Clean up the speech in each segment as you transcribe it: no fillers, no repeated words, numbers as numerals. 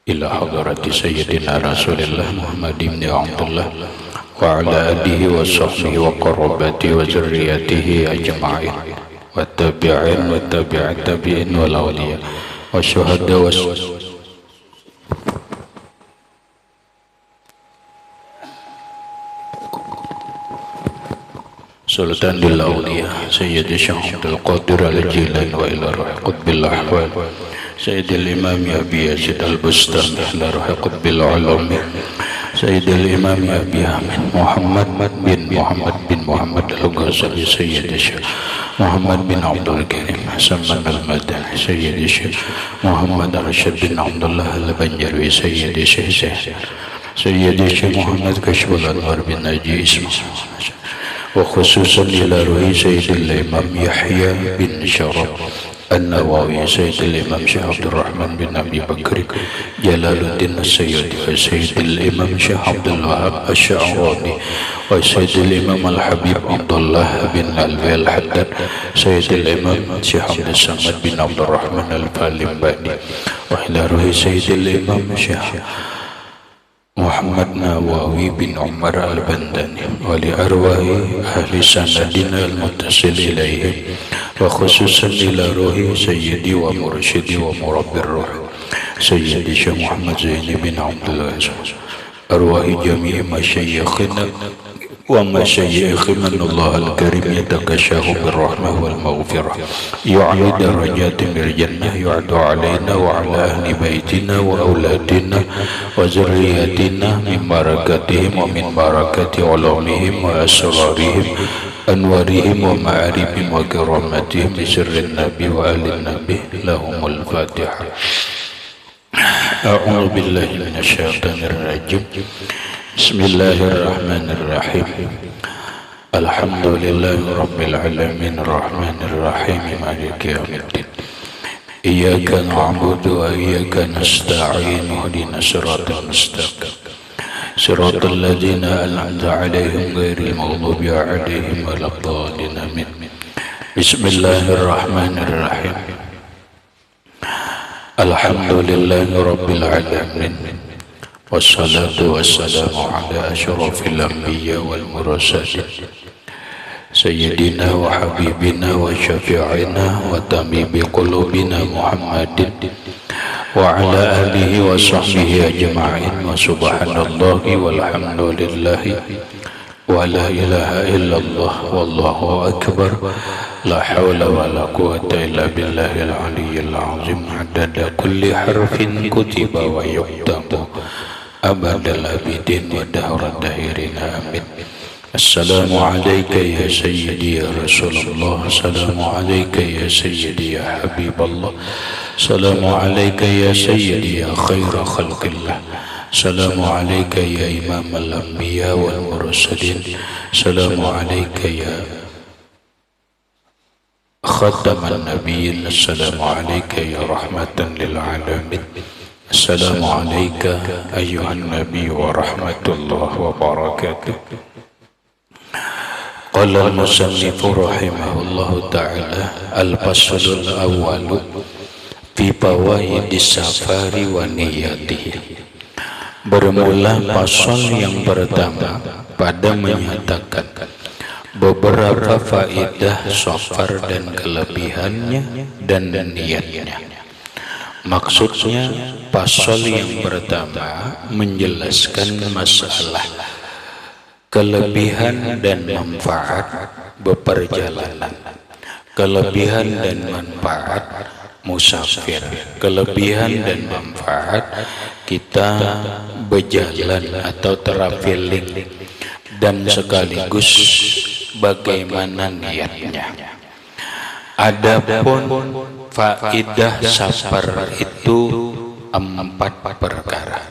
إلى حضرة سيدنا رسول الله محمد بن عبد الله وعلى آله وصحبه وقرباته وذريته أجمعين والتابعين والتابع التابعين والأولياء والشهداء سلطان الأولياء سيد الشيخ عبد القادر الجيلاني وإلى روح قطب الأحوال سيد الإمام أبي يزيد البستاني إلى روح قطب العلوم سيد الإمام أبي أحمد محمد بن محمد الغزالي سيد الشيخ محمد بن عبد الكريم سمن المدني سيد الشيخ محمد رشد بن عبد الله البنجروي سيد الشيخ محمد كشف الأنوار بن ناجي اسمه وخصوصا إلى روح سيد الإمام يحيى بن شرف النووي سيد الإمام شيخ عبد الرحمن بن أبي بكر جلال الدين السيوطي وسيد الإمام شيخ عبد الوهاب الشعراني وسيد الإمام الحبيب عبد الله بن الفي الحداد سيد الإمام شيخ عبد الصمد بن عبد الرحمن الفالمباني وإلى روح سيد الإمام شيخ محمد نواوي بن عمر البنداني ولأرواح أهل سندنا المتصل إليهم وخصوصا إلى روح سيدي ومرشدي ومربي الروح سيدي شيخ محمد زين بن عبد العزيز أرواح جميع مشايخنا ومشايخ من الله الكريم يتغشاه بالرحمة والمغفرة يعلي درجات بالجنة يعد علينا وعلى أهل بيتنا وأولادنا وذرياتنا من بركاتهم ومن بركات علومهم وأسرارهم أنوارهم ومعارفهم وكرامتهم بسر النبي وآل النبي لهم الفاتحة. أعوذ بالله من الشيطان الرجيم. بسم الله الرحمن الرحيم. الحمد لله رب العالمين الرحمن الرحيم مالك يوم الدين إياك نعبد وإياك نستعين اهدنا الصراط المستقيم صراط الذين أنعمت عليهم غير المغضوب عليهم ولا الضالين آمين. بسم الله الرحمن الرحيم. الحمد لله رب العالمين والصلاة والسلام على أشرف الأنبياء والمرسلين سيدنا وحبيبنا وشفيعنا وطبيب قلوبنا محمد وعلى آله وصحبه أجمعين وسبحان الله والحمد لله ولا إله إلا الله والله أكبر لا حول ولا قوة إلا بالله العلي العظيم عدد كل حرف كتب ويكتب أبد الأبدين ودهر الدهرين آمين. السلام عليك يا سيدي يا رسول الله السلام عليك يا سيدي يا حبيب الله السلام عليك يا سيدي يا خير خلق الله السلام عليك يا إمام الأنبياء والمرسلين السلام عليك يا ختم النبيين السلام عليك يا رحمة للعالمين السلام عليك أيها النبي ورحمة الله وبركاته. قال المصنف رحمه الله تعالى الفصل الأول في فوائد السفر ونيته. Bermula pasal yang pertama pada menyatakan beberapa faedah safar dan kelebihannya dan niatnya. Maksudnya pasal yang pertama menjelaskan masalah kelebihan dan manfaat beperjalanan, kelebihan dan manfaat musafir, kelebihan dan manfaat kita berjalan atau traveling, dan sekaligus bagaimana niatnya. Adapun faedah safar itu 4 perkara.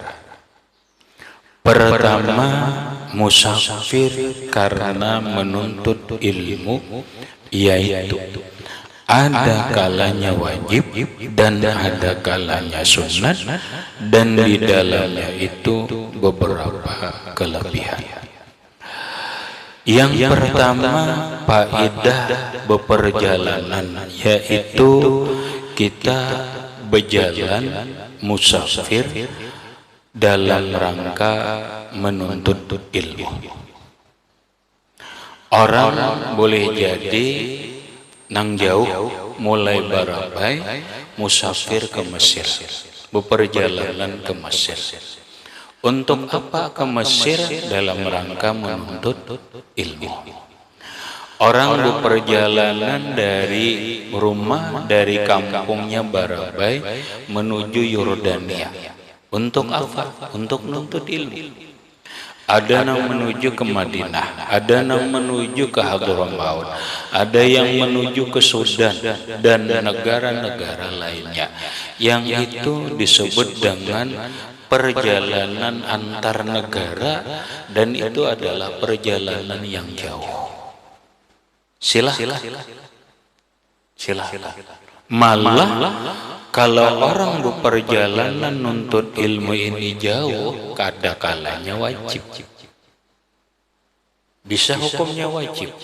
Pertama, musafir karena menuntut ilmu, yaitu ada kalanya wajib dan ada kalanya sunat, dan di dalamnya itu beberapa kelebihan. Yang pertama, faedah beperjalanan, yaitu kita berjalan musafir dalam rangka menuntut ilmu. Orang boleh jadi nang jauh mulai Barabai musafir ke Mesir, beperjalanan ke Mesir. Untuk apa ke Mesir? Dalam rangka menuntut ilmu. Orang berperjalanan dari rumah, dari kampungnya Barabai menuju Yordania. Untuk apa? Untuk menuntut ilmu. Ada yang menuju ke Madinah, ada yang menuju ke Hadramaut, ada yang menuju ke Sudan dan negara-negara lainnya. Yang itu disebut dengan perjalanan antar negara, dan itu adalah perjalanan yang jauh. Silahkan. Malah kalau orang berperjalanan nuntut ilmu ini jauh, kadang-kalanya wajib. Bisa hukumnya wajib.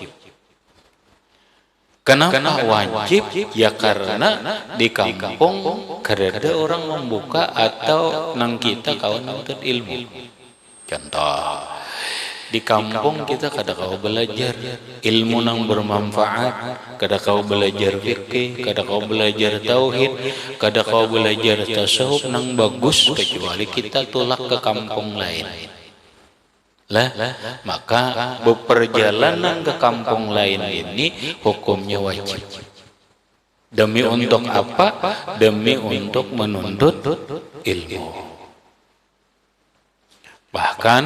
Kenapa wajib? Ya karena di kampung kada orang membuka atau nang kita kawan nuntut ilmu. Contoh, di kampung kita kada kau belajar ilmu nang bermanfaat, kada kau belajar fikih, kada kau belajar tauhid, kada kau belajar tasawuf nang bagus, kecuali kita tulak ke kampung lain. Maka beperjalanan ke kampung lain ini hukumnya wajib. Demi untuk apa? Demi untuk menuntut ilmu. Bahkan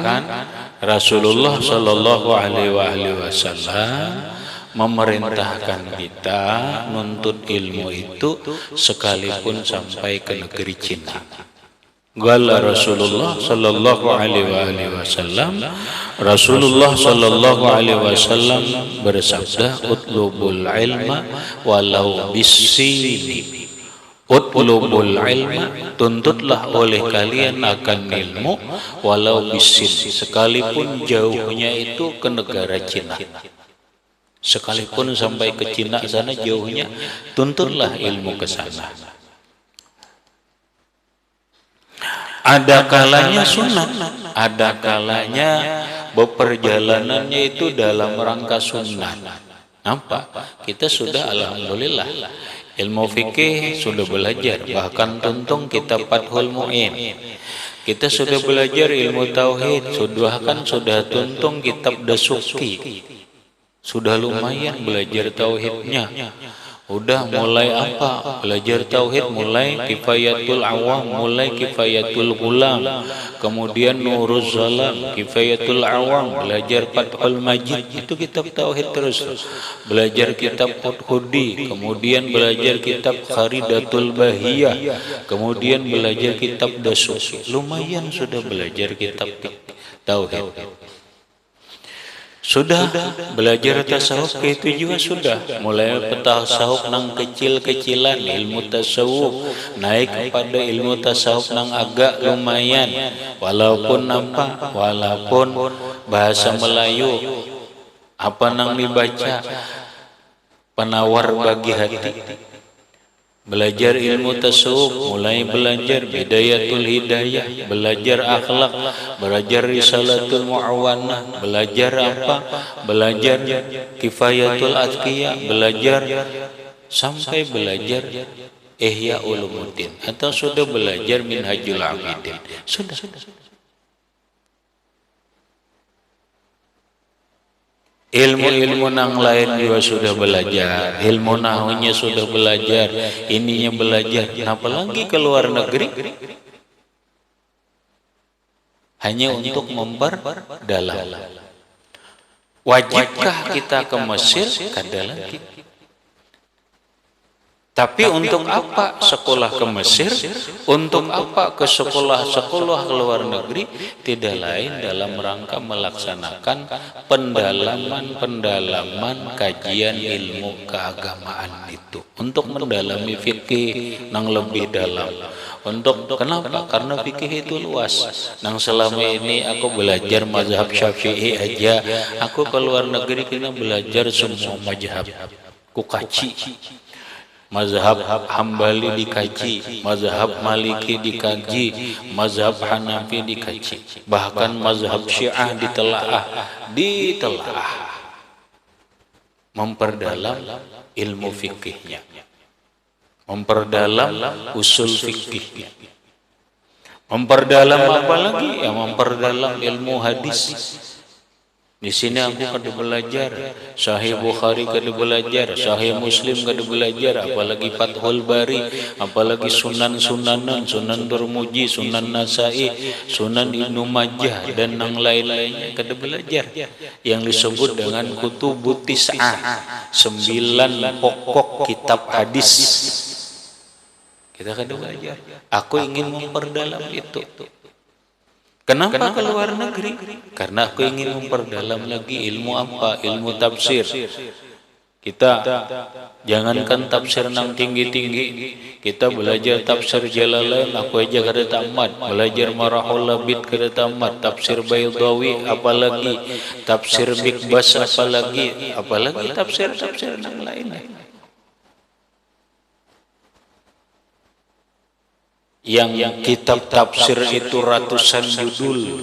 Rasulullah Shallallahu Alaihi Wasallam memerintahkan kita menuntut ilmu itu sekalipun sampai ke negeri Cina. Qala Rasulullah Shallallahu Alaihi Wasallam, Rasulullah Shallallahu Alaihi Wasallam bersabda, utlubul ilma walau bisini. Utlubul ilma, tuntutlah oleh kalian akan ilmu walau bisin, sekalipun jauhnya itu ke negara Cina. Sekalipun sampai ke Cina sana jauhnya, tuntutlah ilmu ke sana. Ada kalanya sunat, ada kalanya beperjalanannya itu dalam rangka sunat. Nampak? Kita sudah alhamdulillah ilmu fikih sudah belajar, bahkan tuntung kitab Fathul Mu'in. Kita sudah belajar ilmu tauhid, sudah tuntung kitab Dasuki. Sudah lumayan belajar tauhidnya. Udah mulai apa? Belajar tauhid mulai Kifayatul Awam, mulai Kifayatul Ghulam, kemudian Nuruz Zalam, Kifayatul Awam, belajar Fathul Majid, itu kitab tauhid terus. Belajar kitab Hudi, kemudian belajar kitab Kharidatul Bahiyah, kemudian belajar kitab Dasuki. Lumayan sudah belajar kitab tauhid. Sudah belajar tasawuf ke itu juga sudah. Mulai tasawuf nang kecil-kecilan, ilmu tasawuf naik kepada ilmu tasawuf nang agak lumayan. Walaupun apa? Walaupun bahasa Melayu apa nang dibaca penawar bagi hati. Belajar ilmu tasawuf, mulai belajar Bidayatul Hidayah, belajar akhlak, belajar Risalatul Mu'awanah, belajar apa? Belajar Kifayatul Atqiyah, belajar sampai belajar Ihya Ulumuddin, atau sudah belajar Minhajul Abidin. Sudah. Ilmu-ilmu nang lain juga sudah belajar, ilmu nahunya sudah belajar, ininya belajar. Apalagi ke luar negeri, hanya untuk memperdalam. Wajibkah kita ke Mesir? Kada lagi. Tapi untuk apa sekolah ke Mesir? Untuk apa ke sekolah-sekolah ke luar negeri? Tidak lain dalam rangka melaksanakan pendalaman kajian ilmu keagamaan itu. Untuk mendalami fikih nang lebih dalam. Untuk kenapa? Karena fikih itu luas. Nang selama ini aku belajar mazhab Syafi'i aja, aku ke luar negeri kena belajar semua mazhab. Ku kaji mazhab Hambali dikaji, mazhab Maliki dikaji, mazhab Hanafi dikaji, bahkan mazhab Syiah ditelaah, memperdalam ilmu fikihnya, memperdalam usul fikihnya, memperdalam apa lagi? Ya memperdalam ilmu hadis. Di sini aku kada belajar Sahih Bukhari, kada belajar Sahih Muslim, kada belajar apalagi Fathul Bari, apalagi Sunan-Sunanan, Sunan Turmuji, Sunan Nasai, Sunan Ibnu Majah dan yang lain-lainnya kada belajar. Yang disebut dengan Kutubut Tis'ah, 9 pokok kitab hadis. Kita kada belajar. Aku ingin memperdalam itu. Kenapa ke luar negeri? Karena aku ingin memperdalam lagi ilmu apa? Ilmu tafsir. Kita jangankan tafsir nang tinggi-tinggi, kita belajar tafsir Jalalain, aku aja kada tamat. Belajar Marahul Labid kada tamat. Tafsir Baydawi apalagi, tafsir Mikbas apalagi tafsir nang lain. Yang kitab tafsir itu ratusan judul.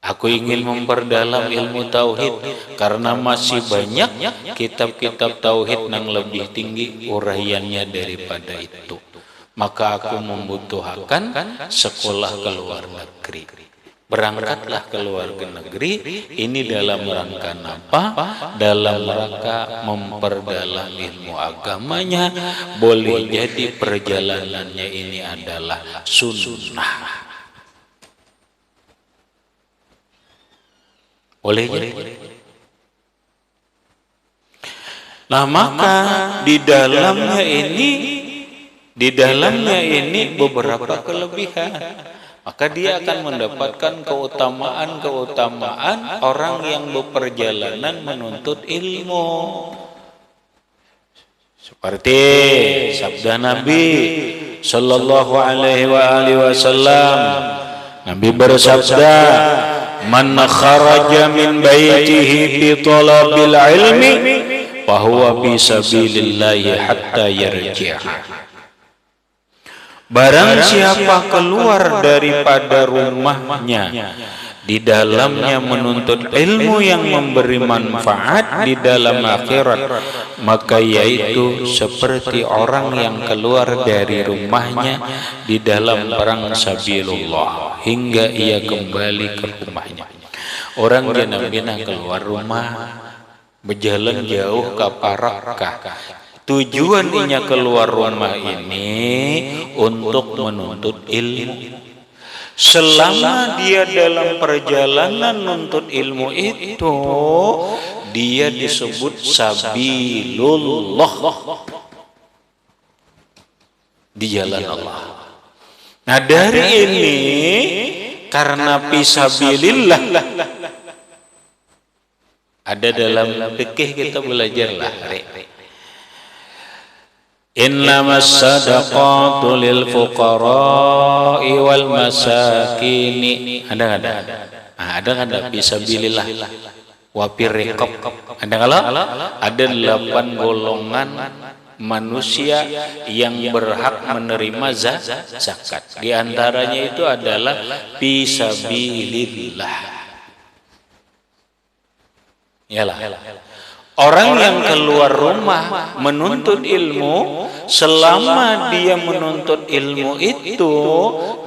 Aku ingin memperdalam ilmu tauhid karena masih banyak kitab-kitab tauhid yang lebih tinggi uraiannya daripada itu. Maka aku membutuhkan sekolah ke luar negeri. Berangkatlah ke luar negeri. Ini dalam rangka apa? Dalam rangka memperdalam ilmu agamanya. Boleh jadi perjalanannya ini adalah sunnah. Boleh jadi. Nah maka di dalamnya ini beberapa kelebihan. Maka dia akan mendapatkan keutamaan orang yang berperjalanan menuntut ilmu. Seperti sabda Nabi sallallahu alaihi wasallam. Nabi bersabda, "Man kharaja min baitihi fi talabil ilmi, fa huwa fi sabilillahi hatta yarji'a." Barang siapa keluar daripada rumahnya di dalamnya menuntut ilmu yang memberi manfaat di dalam akhirat, maka yaitu seperti orang yang keluar dari rumahnya di dalam perang sabilullah hingga ia kembali ke rumahnya. Orang bina-bina keluar rumah berjalan jauh ke Parakah. Tujuannya keluar rumah ini untuk menuntut ilmu. Selama dia dalam perjalanan menuntut ilmu itu, dia disebut sabilullah, di jalan Allah. Nah dari ini karena fisabilillah ada dalam fikih kita belajarlah. Innamas sadaqatu lil fuqara'i wal masakini. Ada fisabilillah wa firriqab. Ada 8 golongan manusia yang berhak menerima zakat. Di antaranya itu adalah fisabilillah. Yalah. Orang yang keluar rumah menuntut ilmu, selama dia menuntut ilmu itu,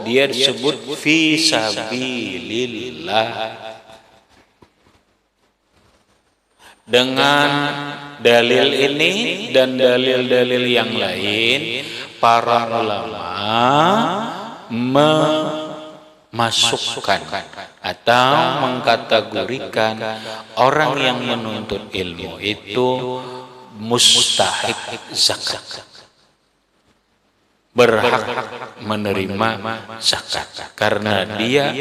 dia disebut fisabilillah. Dengan dalil ini dan dalil-dalil yang lain, para ulama memasukkan atau mengkategorikan orang yang menuntut ilmu itu mustahik zakat, berhak menerima zakat karena dia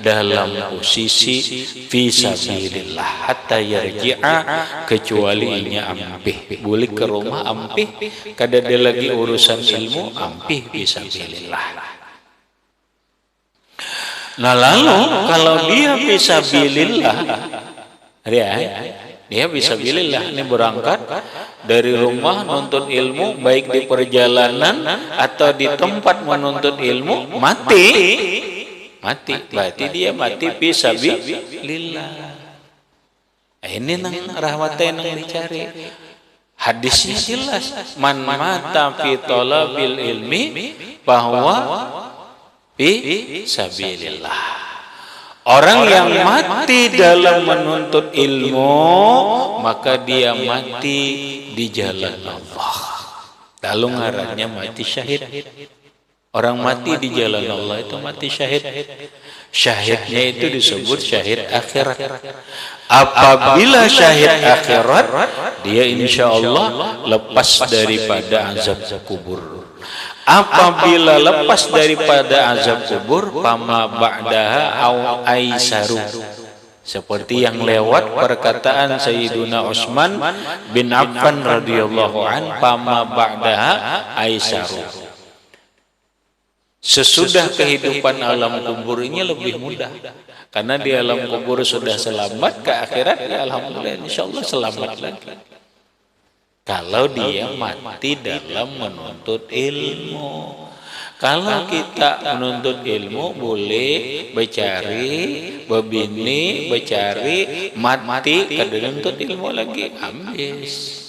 dalam posisi fisabilillah hatta yarji'a, kecuali inya ampih balik ke rumah ampih kada ada lagi urusan ilmu ampih fisabilillah. Nah lalu kalau dia fisabilillah, Dia bisa bilillah ini berangkat dari rumah nuntut ilmu, baik di perjalanan atau di tempat menuntut ilmu, mati. Berarti dia mati fisabilillah. Ini nang rahmatnya nang dicari. Hadisnya jelas, man mata fi talabil ilmi bahwa fisabilillah. Orang yang mati dalam menuntut ilmu, maka dia mati di jalan Allah. Lalu ngarannya mati syahid. Orang mati di jalan Allah itu mati syahid. Syahidnya itu disebut syahid akhirat. Apabila syahid akhirat, dia insya Allah lepas daripada azab kubur. Apabila lepas daripada azab kubur, fama ba'daha au aisaru. Seperti yang lewat perkataan Sayyiduna Utsman bin Affan radhiyallahu an, fama ba'daha aisaru. Sesudah kehidupan alam kubur ini lebih mudah, karena di alam kubur sudah selamat, ke akhirat ya alhamdulillah insyaallah selamat lagi. Kalau dia mati dalam menuntut ilmu. Kalau kita menuntut ilmu boleh becari, bebini, becari, mati kada menuntut ilmu lagi, habis.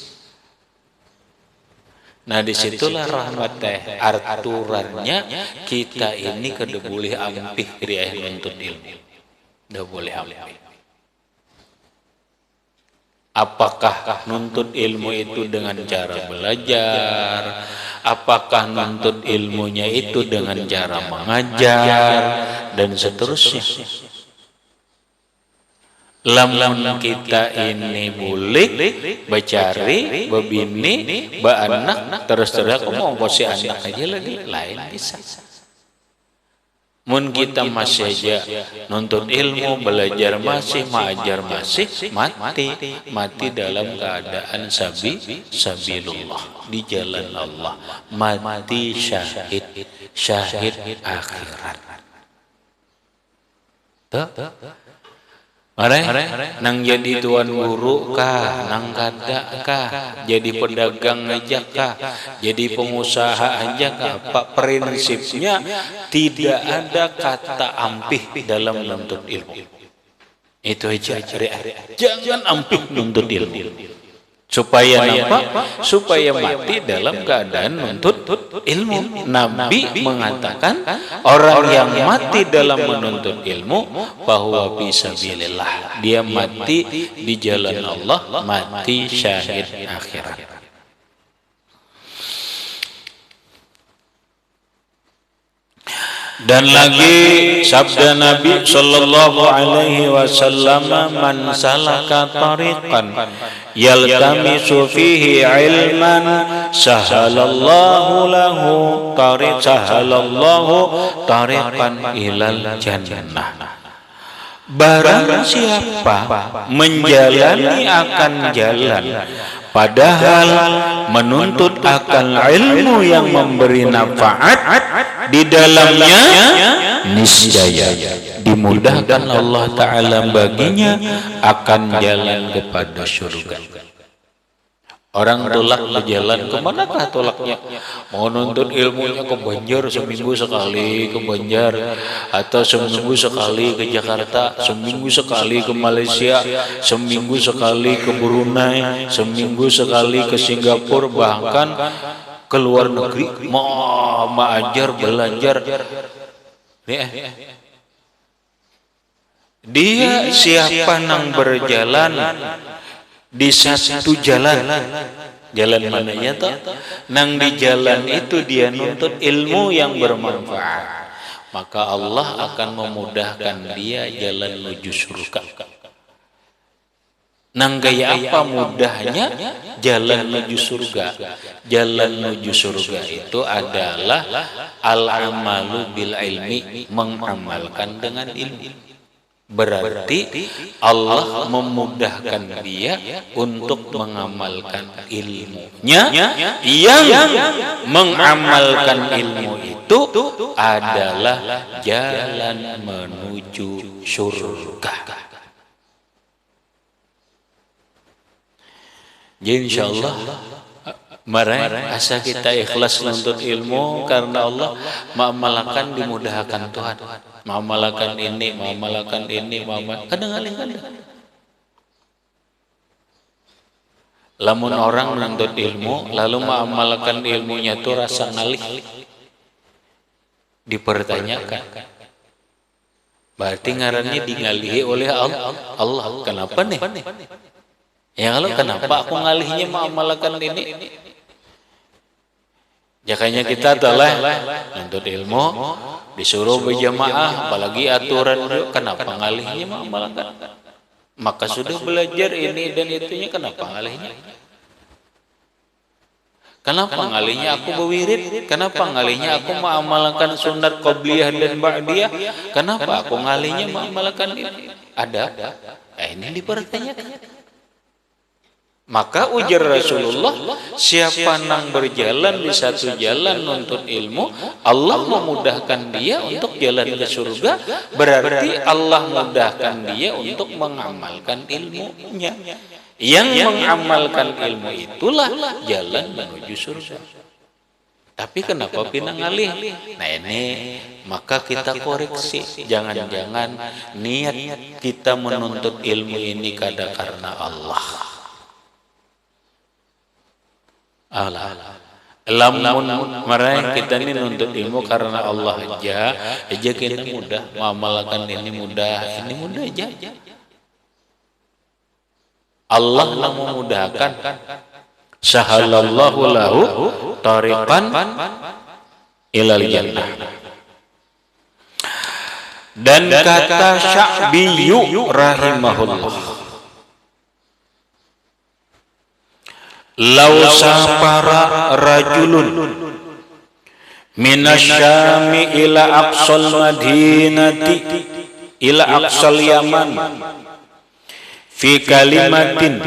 Nah disitulah rahmat teh, aturannya kita ini kada boleh ampih kriya menuntut ilmu, kada boleh ampih. Apakah nuntut ilmu itu dengan cara belajar? Apakah nuntut ilmunya itu dengan cara mengajar? Dan seterusnya. Lamun kita ini boleh becari, bebini, baanak, terus mau posi anak aja lagi, lain bisa. Mun kita masih aja nuntut ilmu, belajar masih, mengajar masih, mati dalam keadaan sabilullah, di jalan Allah, mati syahid akhirat. Nang jadi tuan guru kah, nang kada kah, jadi pedagang aja kah, jadi pengusaha aja kah, Pak, prinsipnya tidak ada kata ampih dalam menuntut ilmu. Itu aja, jangan ampih menuntut ilmu. Supaya apa? Supaya mati dalam keadaan menuntut ilmu. Nabi mengatakan orang yang mati dalam menuntut ilmu bahwa fisabilillah, dia mati di jalan Allah, mati syahid akhirat. Dan lagi sabda Nabi sallallahu alaihi wasallam, man salaka tariqan yaltamisu fihi ilman sahalallahu lahu tariqan ilal jannah. Barang siapa menjalani akan jalan padahal menuntut akan ilmu yang memberi manfaat di dalamnya, niscaya dimudahkan Allah Ta'ala baginya akan jalan kepada surga. Orang tolak berjalan, kemanakah tolaknya? Mau nuntut ilmunya ke Banjar seminggu sekali ke Banjar, atau seminggu sekali ke Jakarta, seminggu sekali ke Malaysia, seminggu sekali ke Brunei, seminggu sekali ke Singapura, bahkan ke luar negeri, mau ajar belajar. Dia siapa nang berjalan di satu jalan mananya toh, nang di jalan itu dia nuntut ilmu yang bermanfaat, maka Allah akan memudahkan dia jalan menuju surga. Nang gaya apa mudahnya jalan menuju surga? Jalan menuju surga itu adalah al-amalu bil ilmi, mengamalkan dengan ilmu. Berarti Allah memudahkan dia untuk mengamalkan ilmunya, yang mengamalkan ilmu itu adalah jalan menuju surga. Jadi insyaallah mari asa kita ikhlas nuntut ilmu karena Allah, mengamalkan dimudahkan Tuhan. Mengamalkan ini, kadang lamun orang menuntut ilmu lalu mengamalkan ilmunya itu rasa ngalih, dipertanyakan, berarti ngarannya digalihi oleh Allah. Kenapa nih? Ya kalau kenapa aku ngalihnya mengamalkan ini? Jakanya kita telah menuntut ilmu disuruh berjamaah, apalagi aturan, kenapa ngalihnya mengamalkan? Maka sudah belajar ini dan itunya, kenapa ngalihnya? Kenapa ngalihnya aku berwirid? Kenapa ngalihnya aku mengamalkan sunat qabliyah dan ba'diyah? Kenapa aku ngalihnya mengamalkan ini? Ada. Ini dipertanyakan. Maka ujar Rasulullah, siapa nang berjalan di satu jalan nuntut ilmu, Allah memudahkan dia untuk jalan ke surga, berarti Allah mudahkan dia untuk mengamalkan ilmunya. Yang mengamalkan ilmu itulah jalan menuju surga. Tapi kenapa pinang ngalih? Nah ini maka kita koreksi, jangan-jangan niat kita menuntut ilmu ini karena Allah. Lamun mereka kita ini nuntut ilmu karena Allah aja kita mudah mengamalkan ini mudah aja. Allah yang memudahkan, sahalallahu lahu tariqan ilal jannah. Dan kata Sya'biyu rahimahullah, Lau safara rajulun minasyami ila aqsal madinati ila aqsal yaman fi kalimatin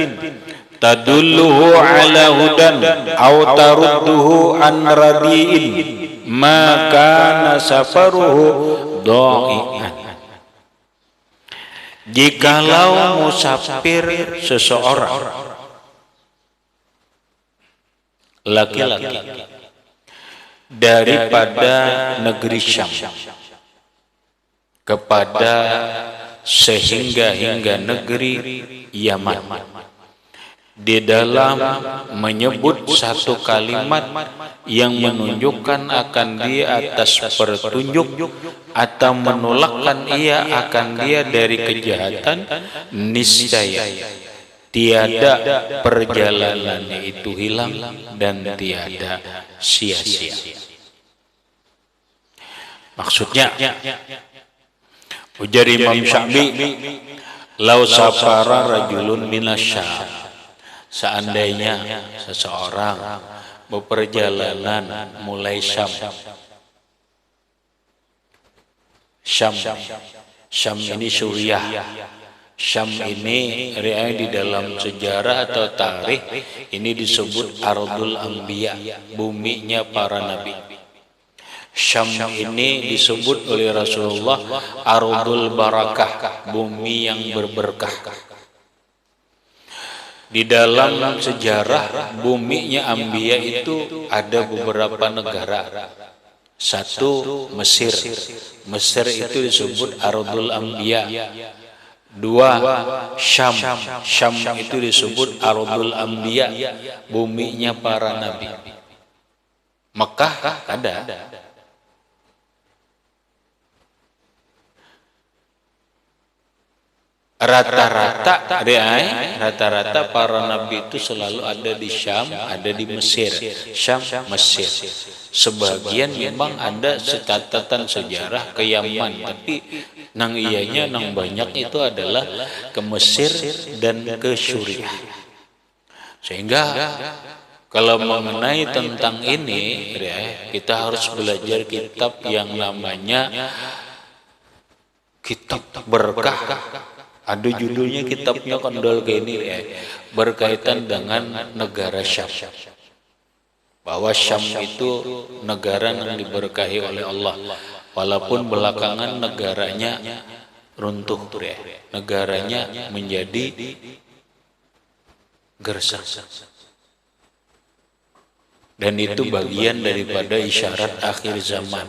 tadulluhu ala hudan aw tarudduhu an radiin ma kana safaruhu dha'i'an. Jikalau musafir seseorang laki-laki daripada negeri Syam kepada hingga negeri Yaman, di dalam menyebut satu kalimat yang menunjukkan akan dia atas petunjuk atau menolakkan ia akan dia dari kejahatan, niscaya tiada perjalanannya itu hilang dan tiada sia-sia. Maksudnya, ujar Imam Sya'bi, lau safara rajulun minasyam, seandainya seseorang berperjalanan mulai Syam ini Suriah. Syam ini di dalam sejarah atau tarikh ini disebut Ardul Anbiya, buminya para nabi. Syam ini disebut oleh Rasulullah Ardul Barakah, bumi yang berberkah. Di dalam sejarah buminya Anbiya itu ada beberapa negara. Satu Mesir. Mesir itu disebut Ardul Anbiya. Dua Syam. Syam itu disebut Ardul Anbiya, buminya para nabi. Mekah ada. Rata-rata para nabi itu selalu ada di Syam, ada di Mesir. Syam, Mesir. Sebagian memang ada catatan sejarah ke Yaman, tapi nang iyanya nang banyak itu adalah ke Mesir dan ke Suriah. Sehingga kalau mengenai tentang ini, kita harus belajar kitab yang namanya Kitab Berkah. Ada judulnya kitabnya kondol ke ini, berkaitan dengan negara Syam. Bahwa Syam itu negara yang diberkahi oleh Allah. Walaupun belakangan negaranya runtuh, negaranya menjadi gersang. Dan itu bagian daripada isyarat akhir zaman.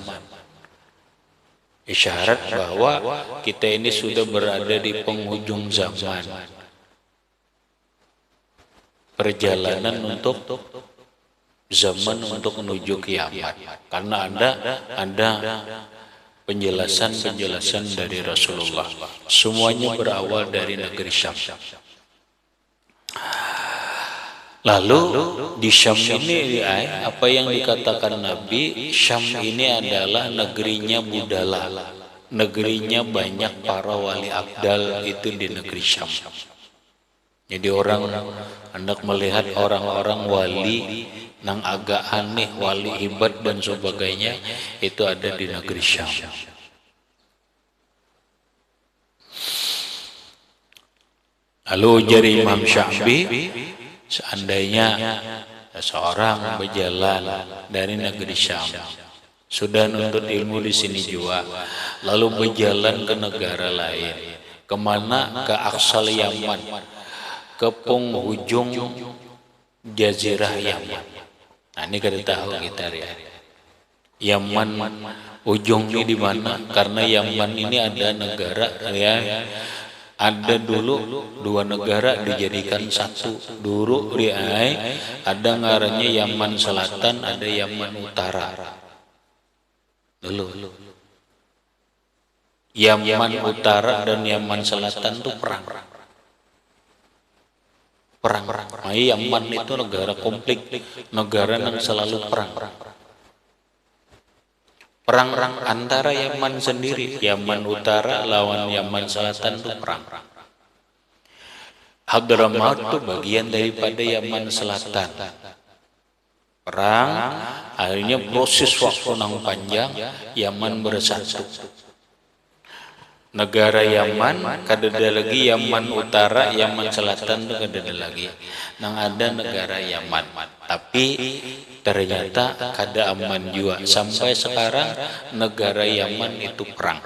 Isyarat bahwa kita ini sudah berada di penghujung zaman. Perjalanan untuk zaman untuk menuju kiamat. Karena ada penjelasan-penjelasan dari Rasulullah. Semuanya berawal dari negeri Syam. Lalu di Syam ini apa yang dikatakan Nabi, Syam ini adalah negerinya Budala, negerinya banyak para wali abdal, itu di negeri Syam. Jadi orang hendak melihat orang-orang wali nang agak aneh, wali hebat dan sebagainya, itu ada di negeri Syam. Lalu jari Imam Syafi'i, seandainya seorang berjalan dari negeri Syam, sudah nuntut ilmu di sini juga, lalu berjalan ke negara lain, kemana? Ke aksal Yaman, ke penghujung jazirah Yaman. Nah ini kita tahu kita ya, Yaman ujungnya di mana? Karena Yaman ini ada negara ya. Ada dulu dua negara dijadikan satu. Dulu ada ngarannya Yaman Selatan, ada Yaman Utara. Dulu Yaman Utara dan Yaman Selatan itu perang. Yaman itu negara konflik, negara yang selalu perang. Perang antara Yaman sendiri, Yaman Utara lawan Yaman Selatan itu perang. Hadramaut itu bagian daripada Yaman Selatan. Perang, akhirnya proses waktu yang panjang, Yaman bersatu. Negara Yaman, kadada lagi Yaman Utara, Yaman Selatan itu kadada lagi. Nang ada negara Yaman, tapi ternyata kada aman juga. Sampai sekarang negara Yaman itu perang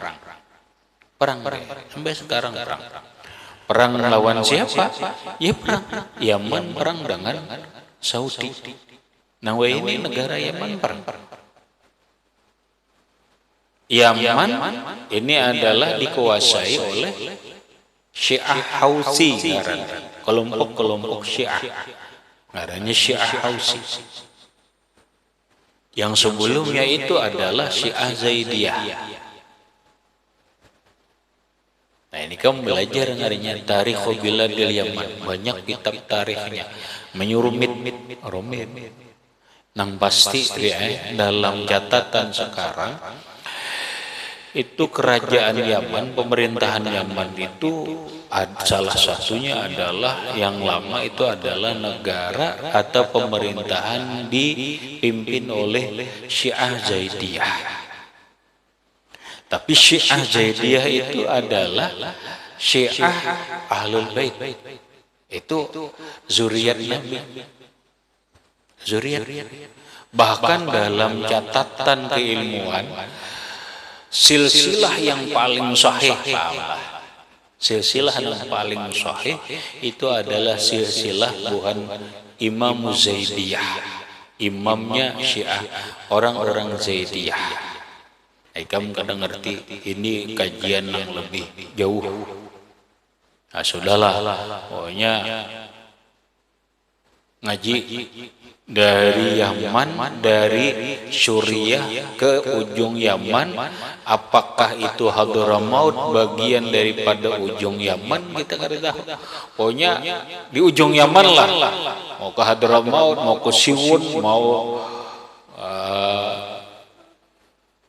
sampai sekarang perang. Perang lawan siapa? Ya perang. Yaman perang dengan Saudi. Nah ini negara Yaman perang. Yaman ini adalah dikuasai oleh Syiah Hausi, kelompok-kelompok Syiah, ngarannya Syiah Hausi. Yang sebelumnya itu adalah Syiah Zaidiyah. Nah ini kamu belajar ngarinya Tarikh Biladil Yaman, banyak kitab tarikhnya menyurumit romit. Nang pasti dalam catatan sekarang itu kerajaan Yaman, pemerintahan Yaman itu salah satunya adalah yang lama itu adalah negara atau pemerintahan dipimpin oleh Syiah Zaidiyah. Tapi Syiah Zaidiyah itu adalah Syiah Ahlul Bait. Itu zuriat Nabi. Zuriat. Bahkan dalam catatan keilmuan, silsilah yang paling sahih, silsilah yang paling sahih itu adalah silsilah bukan Imam Zaidiyah, imamnya Syiah, orang-orang Zaidiyah. Kamu kadang ngerti ini kajian yang lebih jauh. Nah, sudahlah, pokoknya ngaji dari Yaman, dari Suriah ke ujung Yaman, apakah itu Hadramaut bagian daripada ujung Yaman, kita kada tahu. Pokoknya di ujung Yaman lah, mau ke Hadramaut, mau ke Siwun, mau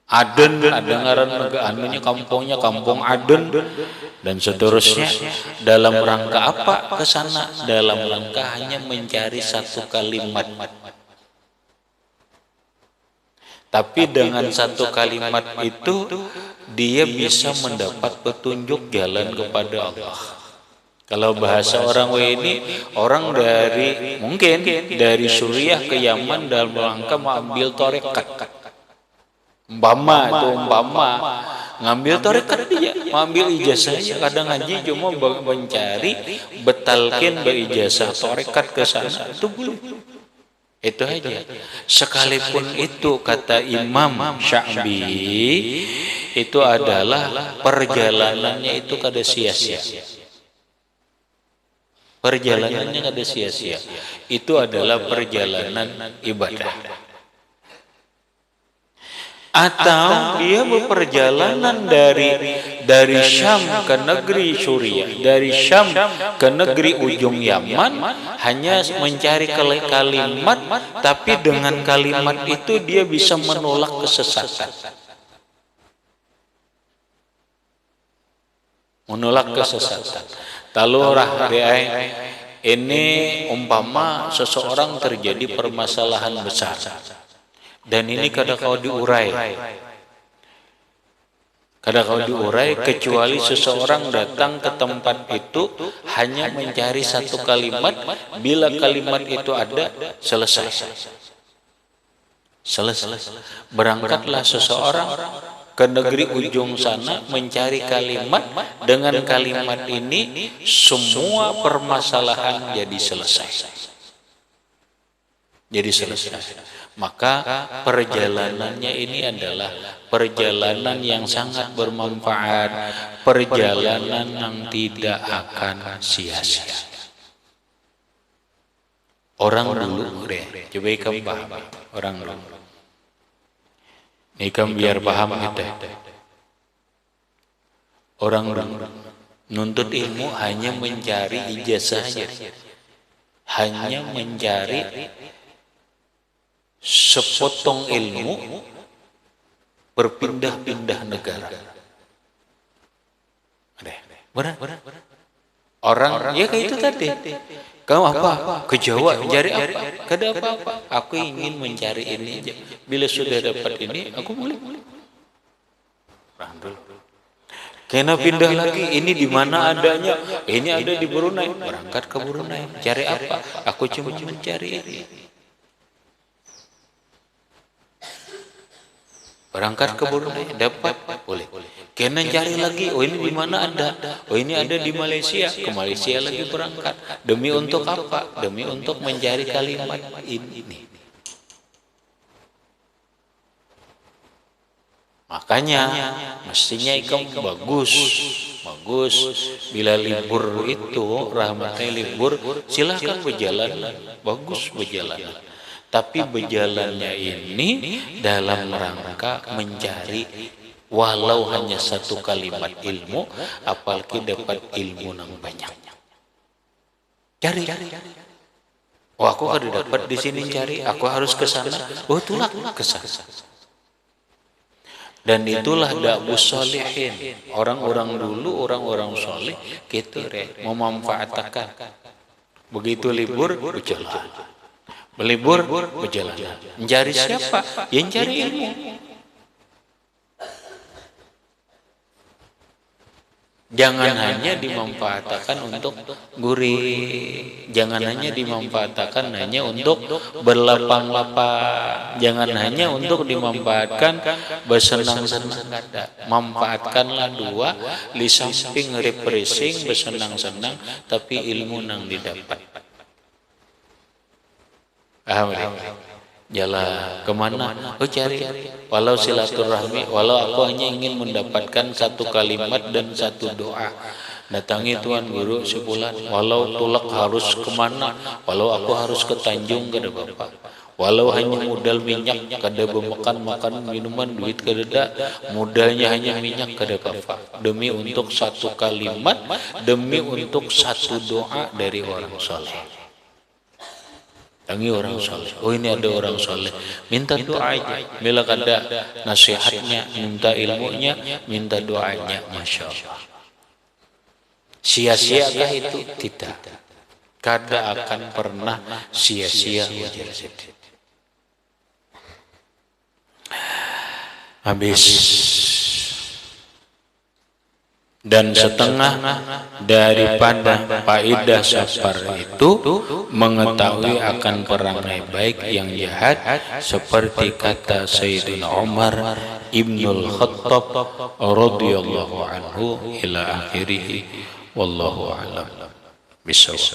Aden, ada ngaran anunya kampungnya Kampung Aden dan seterusnya. Dalam rangka apa ke sana? Dalam rangka hanya mencari satu kalimat. Tapi dengan satu kalimat itu dia bisa mendapat petunjuk jalan kepada Allah. Kalau bahasa orang ini, orang dari mungkin dari Suriah ke Yaman dalam rangka mengambil tarekat. Umpama ngambil tarekat dia, ngambil ijazahnya, kadang ngaji cuma mencari betalkin ijazah tarekat ke sana, itu boleh. Itu aja. Sekalipun itu kata Imam Sya'bi itu adalah perjalanannya itu kada sia-sia. Perjalanannya kada sia-sia. Itu adalah perjalanan ibadah. Atau dia berperjalanan dari Syam ke negeri Suriah, dari Syam ke negeri ujung Yaman, hanya mencari kalimat, tapi dengan kalimat itu dia bisa menolak kesesatan. Menolak kesesatan. Talurah ini umpama seseorang terjadi permasalahan besar. Dan ini kadang kau diurai. Kadang kau diurai kecuali seseorang datang ke tempat itu hanya mencari satu kalimat, bila kalimat itu ada, selesai. Berangkatlah seseorang ke negeri ujung sana mencari kalimat, dengan kalimat ini semua permasalahan jadi selesai. Jadi selesai. Maka perjalanannya ini adalah perjalanan yang sangat bermanfaat, perjalanan yang tidak akan sia-sia. Orang dulu deh, coba kamu paham. Orang dulu, ini kamu biar paham kita. Orang dulu nuntut ilmu hanya mencari ijazah saja, hanya mencari sepotong ilmu, berpindah-pindah negara. Benar. Orang ya kayak itu tadi. Kamu apa? Ke Jawa mencari apa? Kada apa-apa. Aku ingin mencari ini aja. Bila sudah dapat ini, aku boleh. Kena pindah lagi. Ini di mana adanya? Ini ada di Brunei. Berangkat ke Brunei. Cari apa? Aku cuma mencari ini. Berangkat ke Brunei, dapat, boleh. Kena cari lagi, oh ini di mana ada? Oh ini ada di Malaysia, ke Malaysia lagi berangkat. Demi untuk apa? Demi untuk mencari kalimat ini. Makanya mestinya kamu bagus. Bila libur itu, rahmatnya libur, silahkan berjalan, bagus berjalan. Tapi berjalannya ini dalam rangka mencari walau hanya satu kalimat ilmu, apalagi dapat ilmu yang banyak. Cari. Oh aku kada dapat di sini cari, aku harus ke sana. Oh itulah ke sana. Dan itulah da'wus sholihin. Orang-orang dulu, orang-orang soleh, gitu memanfaatkan. Begitu libur, berjalan. Berlibur, berjalan. Mencari siapa? Yang cari ilmu. Jangan hanya dimanfaatkan untuk gurih. Jangan hanya dimanfaatkan hanya untuk berlapang-lapang. Jangan hanya untuk dimanfaatkan bersenang-senang. Manfaatkanlah dua, di samping refreshing, bersenang-senang, tapi ilmu yang didapat. Jalan kemana? Oh cari, walau silaturahmi, walau aku hanya ingin mendapatkan satu kalimat dan satu doa. Datangi Tuan Guru sebulan, walau tulak harus kemana, walau aku harus ke Tanjung kada Bapak, walau hanya modal minyak kada makan minuman duit kada, modalnya hanya minyak kada Bapak, demi untuk satu kalimat, demi untuk satu doa dari orang soleh. Tangi orang soleh. Oh ini ada orang soleh. Minta doa aja. Bila kada nasihatnya, minta ilmunya, minta doanya. Masya Allah. Sia-siakah itu? Tidak. Kada akan pernah sia-sia. Habis. dan setengah daripada faedah safar itu mengetahui akan perangai baik yang jahat, seperti kata Sayyidina Umar Ibnul Khattab radhiyallahu anhu ila akhirih. Wallahu a'lam bishawab.